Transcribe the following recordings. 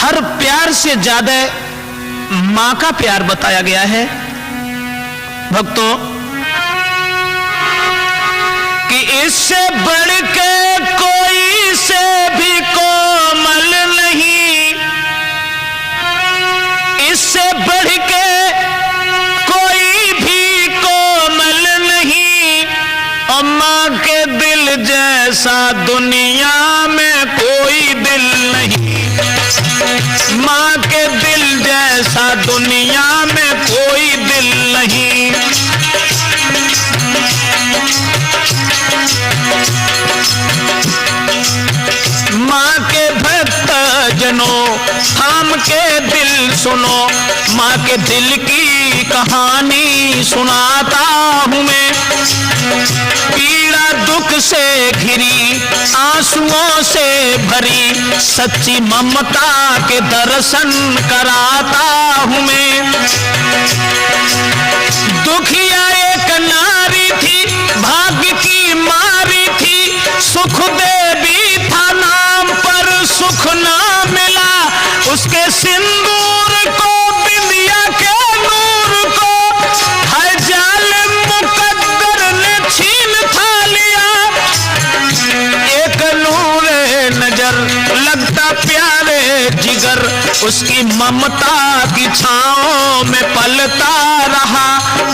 हर प्यार से ज्यादा मां का प्यार बताया गया है भक्तों, कि इससे बढ़ के कोई से भी कोमल नहीं, इससे बढ़ के कोई भी कोमल नहीं, और मां के दिल जैसा दुनिया में कोई दिल नहीं, मां के दिल जैसा दुनिया में कोई दिल नहीं। मां के भक्त जनों थाम के दिल सुनो, मां के दिल की कहानी सुनाता हूं मैं, पीड़ा दुख से घिरी आंसुओं से भरी सच्ची ममता के दर्शन कराता हूं मैं। दुखिया एक नारी थी भाग्य की मारी थी, सुख देवी था नाम पर सुख ना मिला, उसके सिंदूर को बिंदिया के नूर को हर जालिम मुकद्दर ने छीन था लिया। एक नूरे नजर लगता प्यारे जिगर, उसकी ममता की छांव में पलता रहा,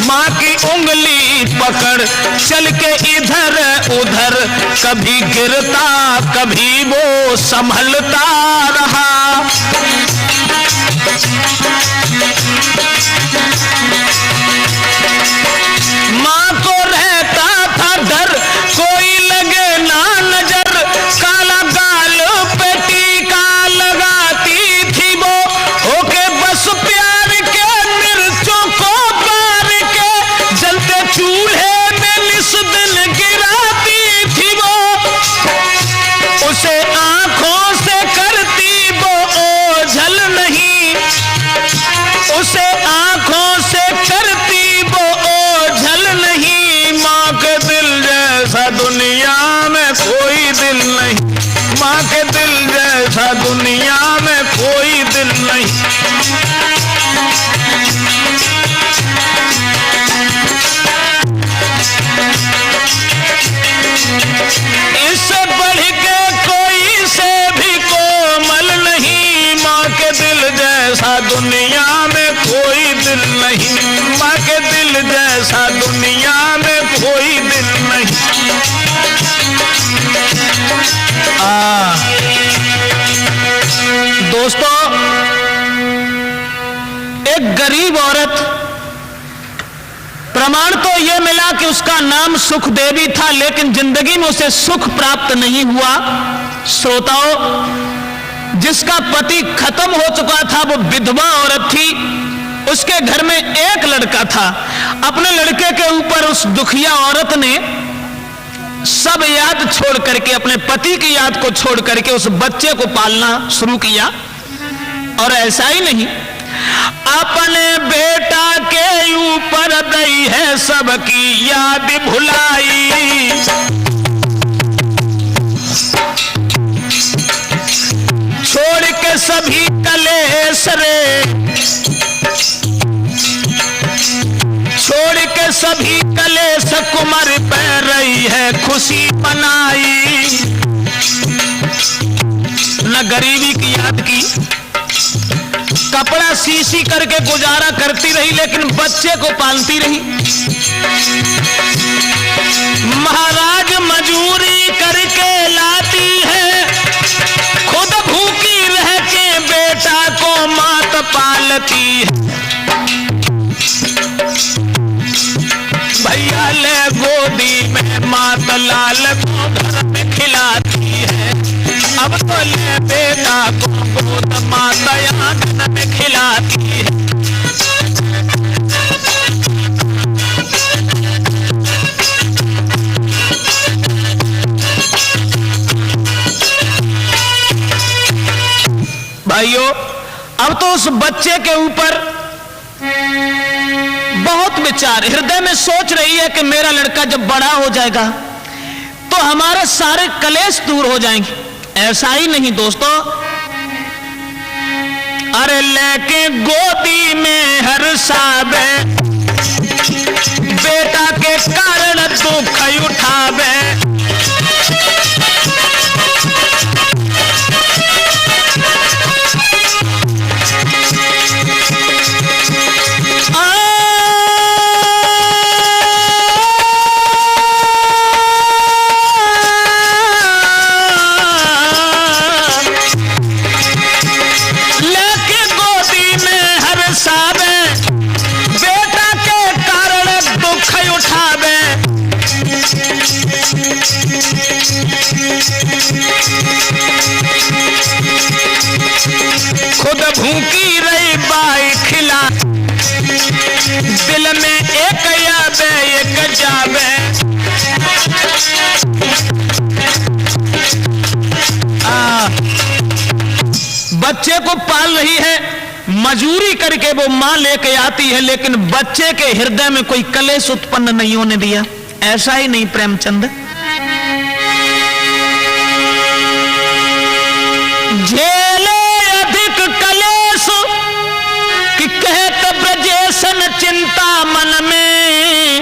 मां की उंगली पकड़ चल के इधर उधर, कभी गिरता कभी वो संभलता रहा। मां को रहता था डर कोई लगे ना नजर, काला गाल पे टीका लगाती थी वो, होके बस प्यार के मिर्चों को बार के, जलते चूल्हे में निस दिन गिराती थी वो, उसे आंखों से करती वो ओझल नहीं, उसे आंखों से करती वो ओझल नहीं, मां के दिल जैसा दुनिया में कोई दिल नहीं, मां के दिल जैसा दुनिया में कोई दिल नहीं। इससे बढ़ के कोई से भी कोमल नहीं, मां के दिल जैसा दुनिया में कोई दिल नहीं, मां के दिल जैसा दुनिया में कोई दिल नहीं। दोस्तों, एक गरीब औरत, प्रमाण तो यह मिला कि उसका नाम सुख देवी था, लेकिन जिंदगी में उसे सुख प्राप्त नहीं हुआ। श्रोताओं, जिसका पति खत्म हो चुका था वो विधवा औरत थी, उसके घर में एक लड़का था। अपने लड़के के ऊपर उस दुखिया औरत ने सब याद छोड़ करके, अपने पति की याद को छोड़ करके उस बच्चे को पालना शुरू किया। और ऐसा ही नहीं, अपने बेटा के ऊपर दई है सबकी याद भुलाई, छोड़ के सभी कलेश रे, छोड़ के सभी कलेश कुमार पे रही है खुशी मनाई। न गरीबी की याद की, कपड़ा सी करके गुजारा करती रही, लेकिन बच्चे को पालती रही। महाराज मजूरी करके लाती है, खुद भूखी रह के बेटा को मात पालती है। भैया ले गोदी में मात लाल को घर में खिलाती है, अब तो ले बेटा को गोद माता आंगन में खिलाती है। भाइयों, अब तो उस बच्चे के ऊपर बहुत विचार, हृदय में सोच रही है कि मेरा लड़का जब बड़ा हो जाएगा तो हमारे सारे कलेश दूर हो जाएंगे। ऐसा ही नहीं दोस्तों, अरे लेके गोदी में हर साबे, बेटा के कारण दुख उठावे। खुद भूखी रही बाई खिला, दिल में एक याबे एक जाबे। बच्चे को पाल रही है, मजूरी करके वो मां लेके आती है, लेकिन बच्चे के हृदय में कोई कलेश उत्पन्न नहीं होने दिया। ऐसा ही नहीं प्रेमचंद, झेले अधिक कलेश कि कहत ब्रजेशन चिंता मन में,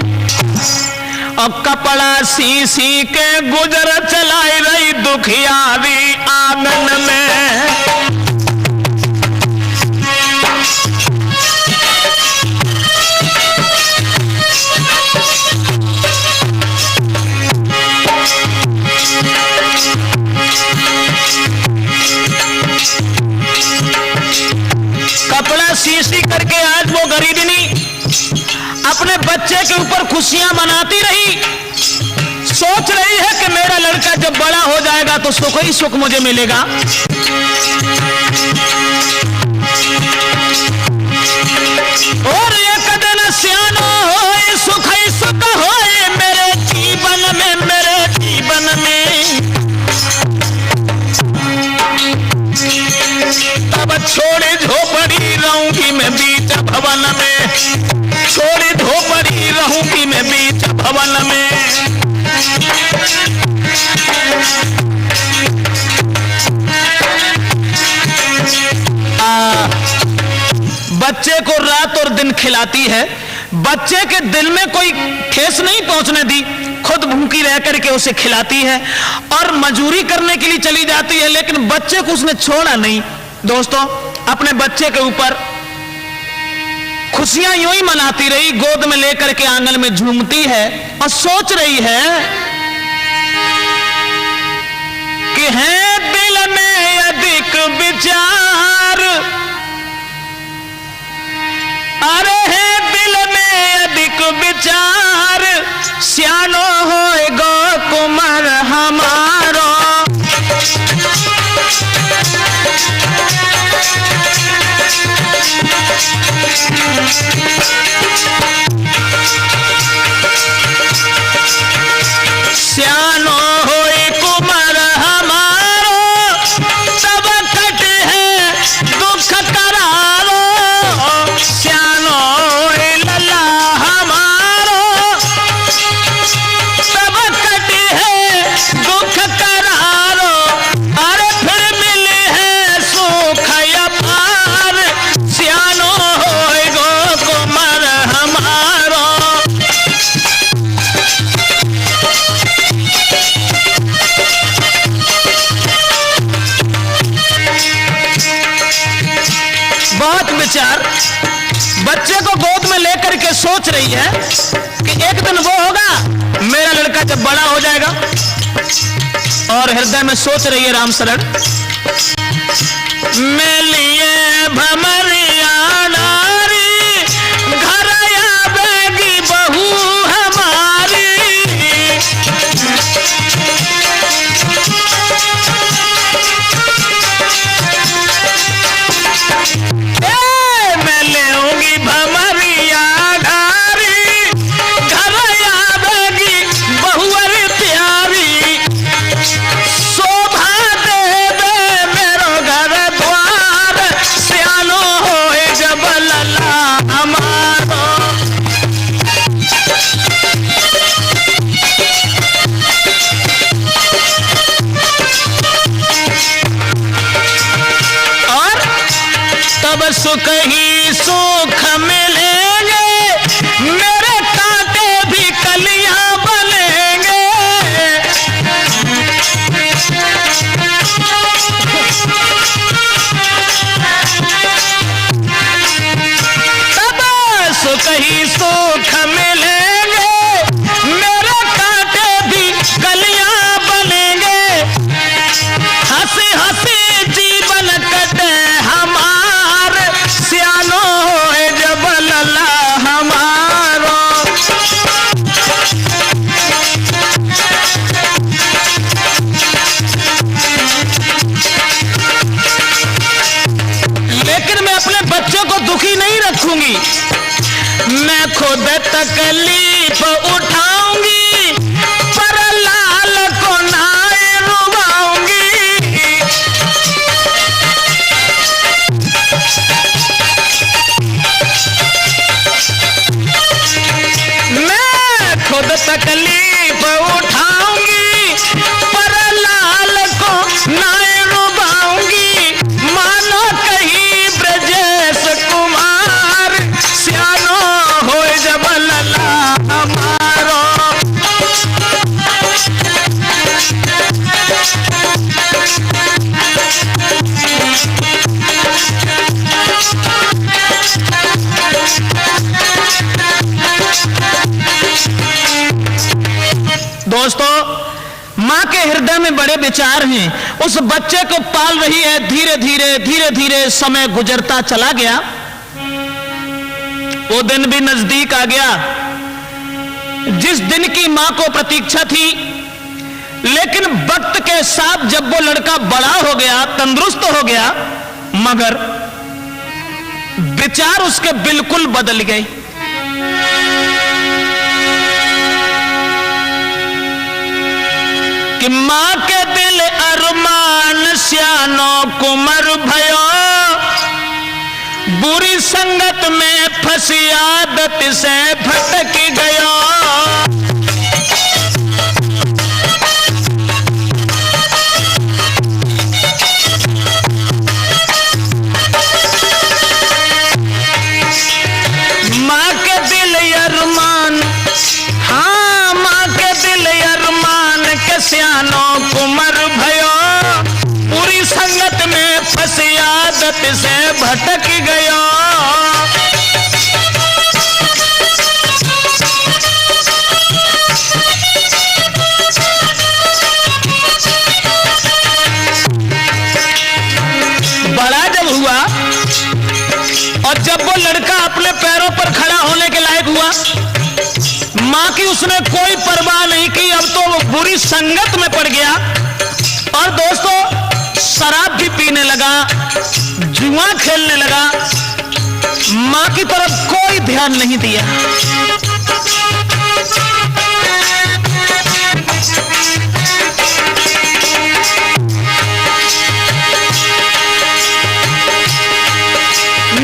और कपड़ा सी सी के गुजर चलाई रही दुखियारी आंगन में। कपड़ा सी करके आज वो गरीबनी अपने बच्चे के ऊपर खुशियां मनाती रही, सोच रही है कि मेरा लड़का जब बड़ा हो जाएगा तो सुख ही सुख मुझे मिलेगा। और एक दिन सियानो होए सुख ही सुख होए मेरे जीवन में, मेरे जीवन में। तब छोड़े झोपड़ी रहूंगी मैं बीच भवन में, छोड़े झोपड़ी रहूंगी मैं बीच भवन में। बच्चे को रात और दिन खिलाती है, बच्चे के दिल में कोई ठेस नहीं पहुंचने दी, खुद भूखी रह करके उसे खिलाती है और मजूरी करने के लिए चली जाती है, लेकिन बच्चे को उसने छोड़ा नहीं। दोस्तों, अपने बच्चे के ऊपर खुशियां यूं ही मनाती रही, गोद में लेकर के आंगन में झूमती है और सोच रही है कि है दिल में अधिक विचार, अरे है दिल में अधिक विचार, सियानो होएगो कुमार हमारो। सियानो होए कुमार हमारो, तब कट है दुख करारो। सियानो होए लला हमारो, तब कट है दुख करारो। अरे फिर मिले है सुख अपार, सियानो होए गो कुमार हमारो। बहुत विचार, बच्चे को गोद में लेकर के सोच रही है कि एक दिन वो होगा मेरा लड़का जब बड़ा हो जाएगा, और हृदय में सोच रही है राम शरण, मैं लिए भमरिया नारी, घर आवेगी बहू हमारी। मैं लेऊंगी भमरिया नारी, घर आवेगी बहू प्यारी, शोभा दे दे मेरो घर द्वार। तब सुख ही सुख मिलेंगे, मेरे कांटे भी कलियां बनेंगे। तब सुख ही सुख मिलेंगे, मेरे कांटे भी कलियां बनेंगे। हंसी हंसी जीवन कटे हमार, सियानो है जब लला हमारो। लेकिन मैं अपने बच्चों को दुखी नहीं रखूंगी, मैं खुद तकलीफ उठाऊंगी, पर लाल को नाय रुबाऊंगी। मैं खुद तकलीफ उठाऊंगी, पर लाल को नाय रुबाऊंगी। मानो कहीं ब्रजेश कुमार, सियानो हो जब लला हमारो। दोस्तों, माँ के हृदय में बड़े विचार हैं। उस बच्चे को पाल रही है, धीरे धीरे समय गुजरता चला गया। वो दिन भी नजदीक आ गया जिस दिन की माँ को प्रतीक्षा थी। लेकिन वक्त के साथ जब वो लड़का बड़ा हो गया, तंदुरुस्त हो गया, मगर विचार उसके बिल्कुल बदल गए। कि माँ के दिल अरमान सियानो कुमर भयो, बुरी संगत में फंसी आदत से भटक गया। माँ के दिल अरमान, हाँ माँ के दिल अरमान के सियानो कुमर भयो, पूरी संगत में फंसी आदत से भटक गया। बड़ा जब हुआ और जब वो लड़का अपने पैरों पर खड़ा होने के लायक हुआ, मां की उसने कोई परवाह नहीं की। अब तो वो बुरी संगत में पड़ गया और दोस्तों शराब भी पीने लगा, जुआ खेलने लगा, मां की तरफ कोई ध्यान नहीं दिया।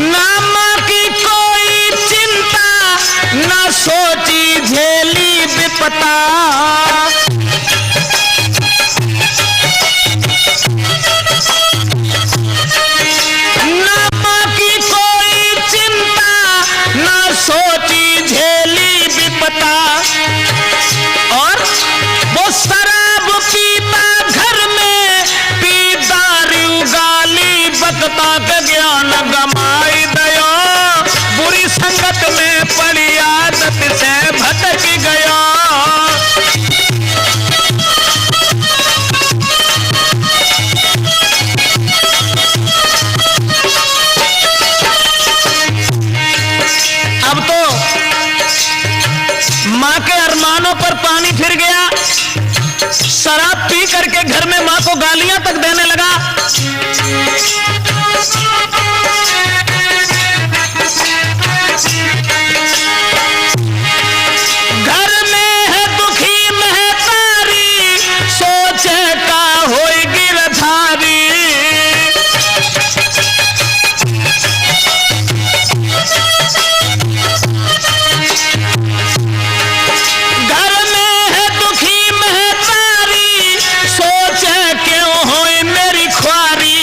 ना मां की कोई चिंता, ना सोची झेली विपता। ना मां की कोई चिंता, ना सोची झेली विपता। और वो शराब पीता घर में, पी दारू गाली बकता का ज्ञान गमाई दयो, बुरी संगत में पड़ी आदत से भटक गया। अब तो मां के अरमानों पर पानी फिर गया। शराब पी करके घर में मां को गालियां तक देने लगा। घर में है दुखी महतारी, सोचे का होई गिरधारी। घर में है दुखी महतारी, सोचे क्यों होई मेरी ख्वारी।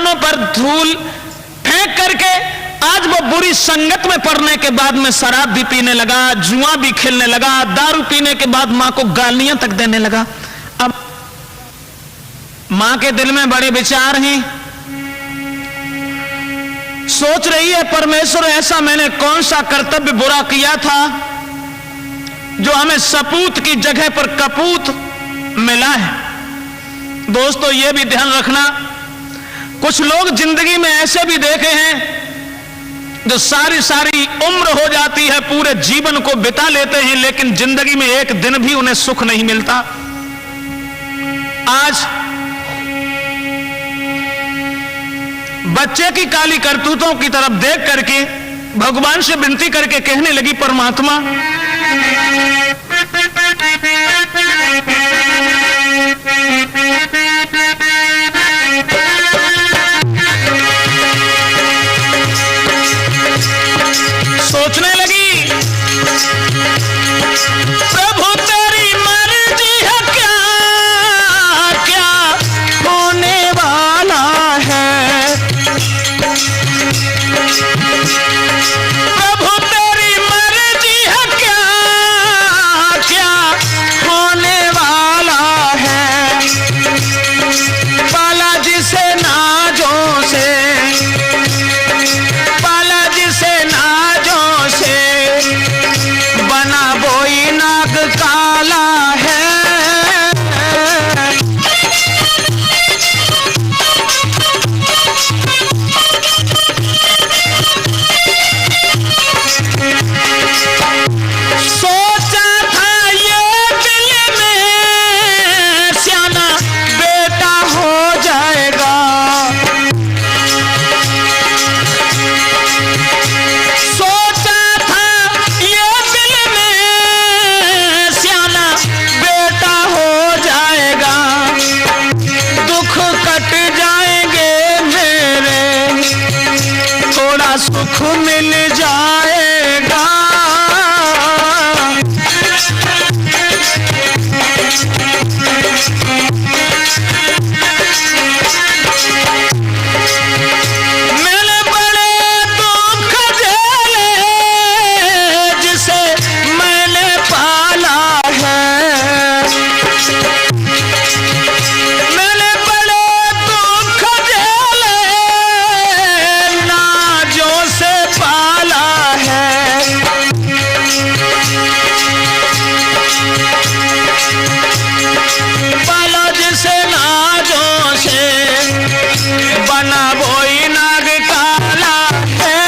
कानों पर धूल फेंक करके आज वो बुरी संगत में पड़ने के बाद में शराब भी पीने लगा, जुआ भी खेलने लगा, दारू पीने के बाद मां को गालियां तक देने लगा। अब मां के दिल में बड़े विचार हैं, सोच रही है परमेश्वर ऐसा मैंने कौन सा कर्तव्य बुरा किया था जो हमें सपूत की जगह पर कपूत मिला है। दोस्तों ये भी ध्यान रखना, कुछ लोग जिंदगी में ऐसे भी देखे हैं जो सारी सारी उम्र हो जाती है, पूरे जीवन को बिता लेते हैं, लेकिन जिंदगी में एक दिन भी उन्हें सुख नहीं मिलता। आज बच्चे की काली करतूतों की तरफ देख करके भगवान से विनती करके कहने लगी, परमात्मा सोचने लगी, प्रभु तेरी मर्जी है, क्या क्या होने वाला है। प्रभु तेरी मर्जी है, क्या क्या होने वाला है। बालाजी से नाजों से, बालाजी से नाजों से बना बोई नाग काला है। सोचा था ये दिल में श्याना बेटा हो जाएगा। सोचा था ये दिल में श्याना बेटा हो जाएगा। दुख कट जाएंगे मेरे, थोड़ा सुख मिल जाएगा। मैंने बड़े दुख झेले जिसे मैंने पाला है। मैंने बड़े दुख झेले नाजों से पाला है। पाला जिसे नाजों से बना बोई नाग काला है।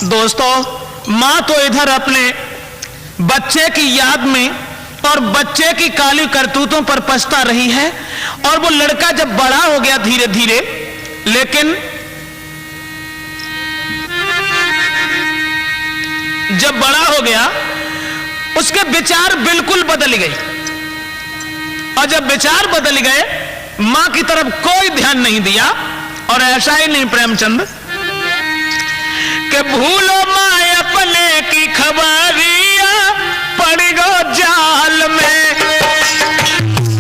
दोस्तों मां तो इधर अपने बच्चे की याद में और बच्चे की काली करतूतों पर पछता रही है, और वो लड़का जब बड़ा हो गया धीरे धीरे, लेकिन जब बड़ा हो गया उसके विचार बिल्कुल बदल गए। और जब विचार बदल गए मां की तरफ कोई ध्यान नहीं दिया। और ऐसा ही नहीं प्रेमचंद कि भूलो मां अपने की खबरिया, पड़ गो जाल में,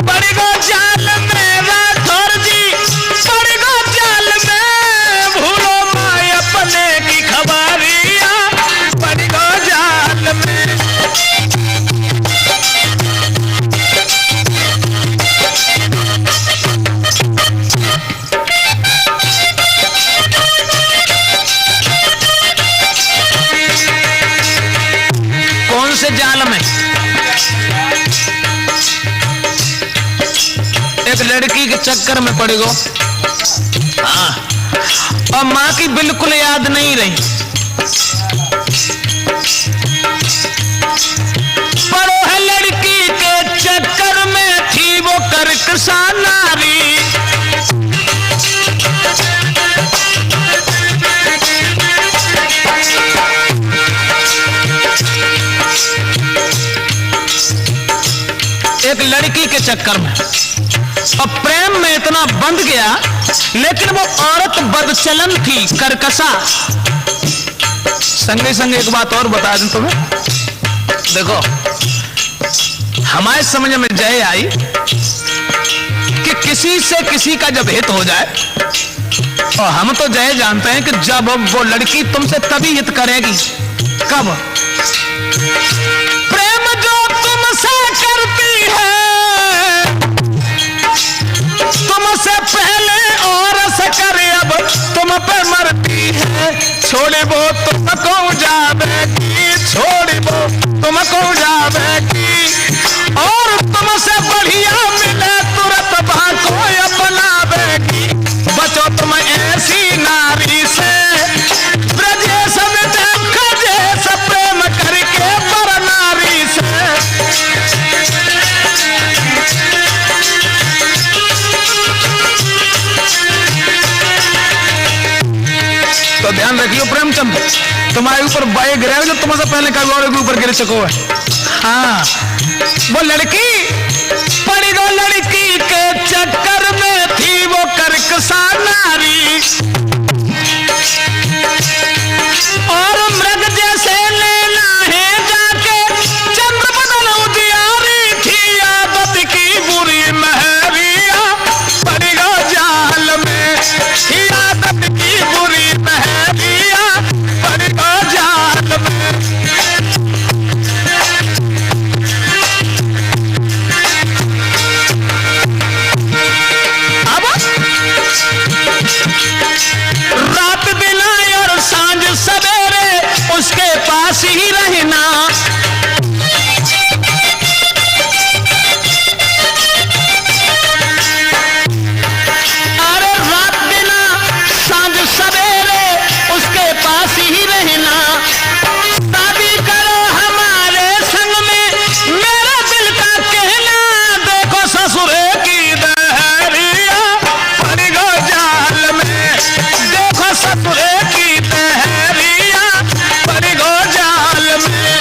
पड़ गो जाल में राठौर जी, पड़ गो जाल में। भूलो मां अपने की खबरिया, पड़ गो जाल में। कौन से जाल में? एक लड़की के चक्कर में पड़ गो। हाँ, और मां की बिल्कुल याद नहीं रही। पड़ो है लड़की के चक्कर में, थी वो करकसा नारी। एक लड़की के चक्कर में, और प्रेम में इतना बंध गया, लेकिन वो औरत बदचलन थी, करकसा, संगे संगे एक बात और बता दूं तुम्हें। देखो, हमारे समझ में जय आई कि किसी से किसी का जब हित हो जाए, और हम तो जय जानते हैं कि जब वो लड़की तुमसे तभी हित करेगी, कब? प्रेम जो तुमसे करती है तुमसे पहले और से करे, अब तुम पे मरती है। छोड़े वो तुमको जावेगी, छोड़े वो तुमको जावेगी, और तुमसे बढ़िया मिले तुरंत बाको अपनावेगी। बचो तुम ऐसी नारी से, ब्रजेश में देखो जैसे प्रेम करके पर नारी से। तो ध्यान रखियो प्रेमचंद, तुम्हारे ऊपर बाई गिरे जो तुमसे पहले कभी और के ऊपर गिर चुको है। हाँ, वो लड़की पड़ी दो लड़की के चक्कर में थी वो करकसा नारी, और मृग जैसे लेना है जाके चंद्र बदल उदियारी थी। आदत की बुरी महरिया पड़ी गो जाल में, आदत की बुरी महरिया पड़ी गो जाल में। रात दिन और सांझ सवेरे उसके पास ही रहना, अरे रात दिन सांझ सवेरे उसके पास ही रहना। शादी करो हमारे संग में मेरा दिल का कहना, देखो ससुरे की दहरिया पड़ी गो जाल में, देखो ससुरे की दहरिया पड़ी गो जाल में।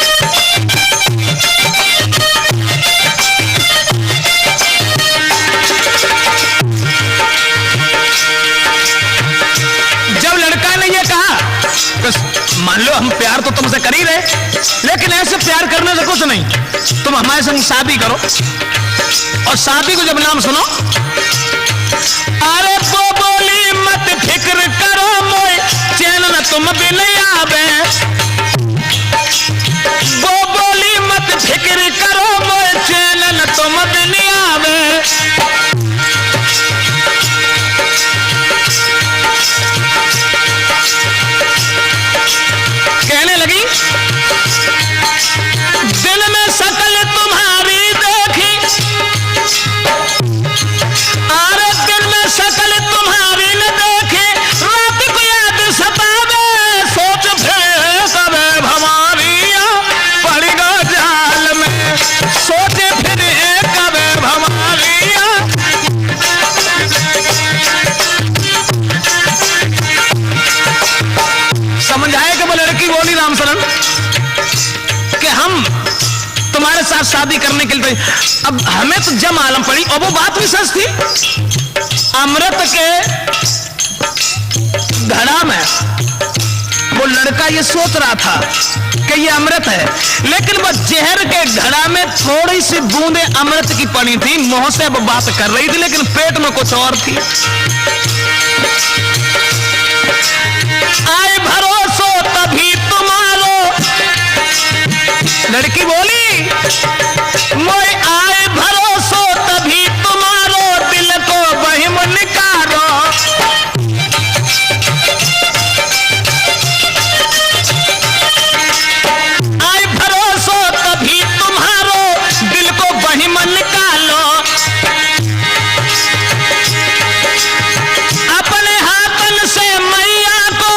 जब लड़का ने ये कहा, तो मान लो हम प्यार तो तुमसे कर ही रहे, लेकिन ऐसे प्यार करने से कुछ नहीं, तुम हमारे संग शादी करो। और शादी को जब नाम सुनो, अरे वो बोली मत फिक्र करो मोए चैन न तुम बिन आवे, वो बोली मत फिक्र करो मोए चैन न तुम बिन आवे। कहने लगी, दिल में शकल तुम्हारी देखी, अरे दिल में शकल तुम्हारी न देखी, रात को याद सतावे, सोच फिर कबे भमारिया पड़ी गो जाल में, सोच फिर कबे भमारिया। समझ आए कि वो लड़की बोली रामशरण कि हम तुम्हारे साथ शादी करने के लिए, अब हमें तो जब मालूम पड़ी, और वो बात भी सच थी, अमृत के घड़ा में वो लड़का ये सोच रहा था कि ये अमृत है, लेकिन वो जहर के घड़ा में थोड़ी सी बूंदे अमृत की पड़ी थी। मुंह से वो बात कर रही थी, लेकिन पेट में कुछ और थी। आए भरोसो तभी तुम्हारो, लड़की बोली मोए आए भरोसो तभी तुम्हारो, दिल को बहिम निकालो। आए भरोसो तभी तुम्हारो, दिल को बहिम निकालो। अपने हाथन से मैया को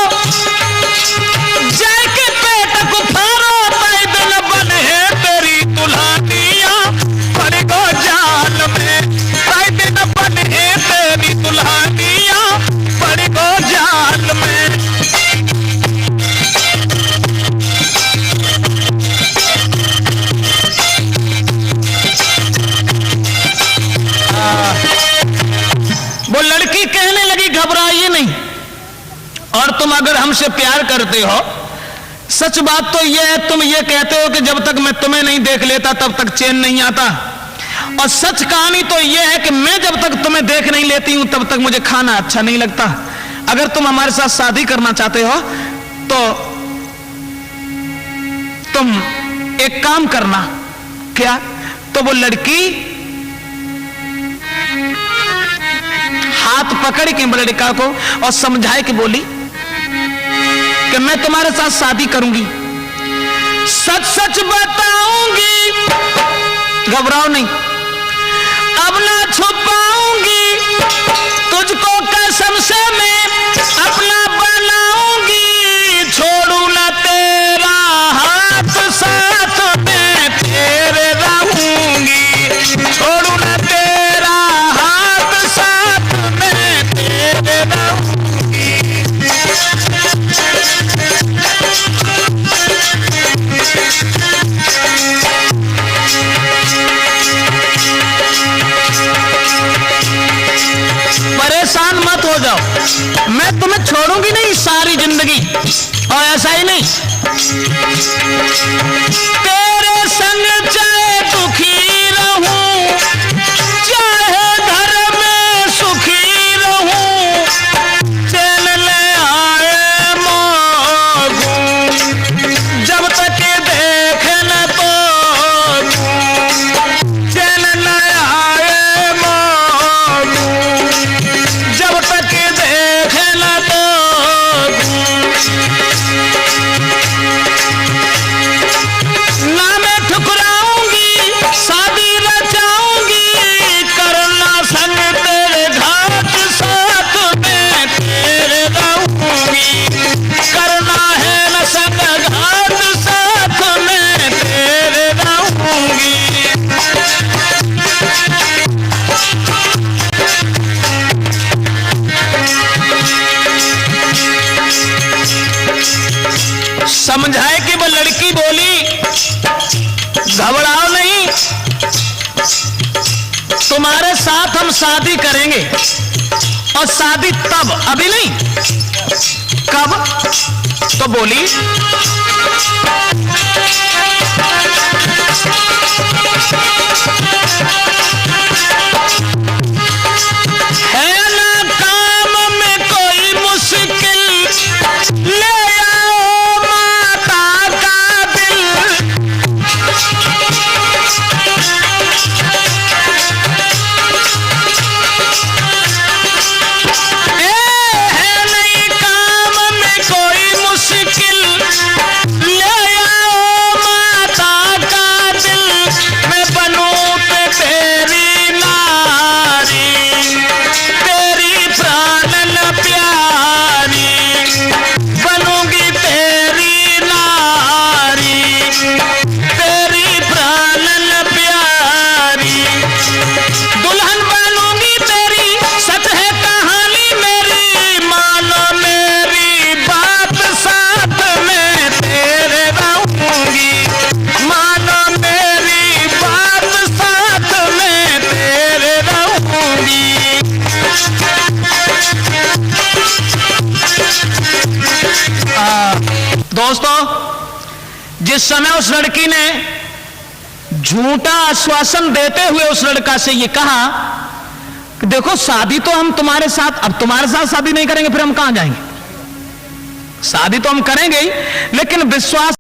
जय के पेट को फारो, तय दिन बने तेरी दुल्हनिया पड़ी गो जाल में, तय दिन बने तेरी दुल्हनिया पड़ी गो जाल में। वो लड़की कहने लगी घबराइए नहीं, और तुम अगर हमसे प्यार करते हो, सच बात तो यह है, तुम ये कहते हो कि जब तक मैं तुम्हें नहीं देख लेता तब तक चैन नहीं आता, और सच कहानी तो यह है कि मैं जब तक तुम्हें देख नहीं लेती हूं तब तक मुझे खाना अच्छा नहीं लगता। अगर तुम हमारे साथ शादी करना चाहते हो तो तुम एक काम करना। क्या? तो वो लड़की हाथ पकड़ के लड़का को और समझाए कि बोली कि मैं तुम्हारे साथ शादी करूंगी, सच सच बताऊंगी, घबराओ नहीं, अब ना छुपाऊंगी, तुझको कसम से मैं अपना बनाऊंगी, छोड़ू ना तेरा हाथ, साथ में तेरे रहूंगी, छोड़ू ना तेरा हाथ, साथ में तेरे रहूंगी। परेशान मत हो जाओ, मैं तुम्हें छोड़ूंगी नहीं सारी जिंदगी, और ऐसा ही नहीं, तेरे संग चाहे दुखी रहूं, चाहे घर में सुखी रहूं, चैन ले आए मोगूं, जब तक देख न तो चैन न आए मोगूं, जब तक देख न तो ना मैं ठुकराऊंगी, शादी रचाऊंगी, करना संग तेरे घाट, साथ में तेरे रहूंगी, करना है न संग घाट, साथ में तेरे रहूंगी। समझाए कि वो लड़की बोली, घबराओ नहीं, तुम्हारे साथ हम शादी करेंगे, और शादी तब, अभी नहीं, कब? तो बोली है ना काम में कोई मुश्किल, ले आओ माता का दिल, है नहीं काम में कोई मुश्किल, ले आओ माता का दिल, मैं बनूं तेरी नारी, तेरी प्राणन प्यारी, बनूंगी तेरी नारी, तेरी प्राणन प्यारी, दुल्हन बनूंगी तेरी, सच है कहानी मेरी, मानो मेरी बात, साथ में तेरे रहूंगी, मानो मेरी बात, साथ में तेरे रहूंगी। दोस्तों, जिस समय उस लड़की ने झूठा आश्वासन देते हुए उस लड़का से ये कहा कि देखो शादी तो हम तुम्हारे साथ, अब तुम्हारे साथ शादी नहीं करेंगे फिर हम कहां जाएंगे, शादी तो हम करेंगे ही, लेकिन विश्वास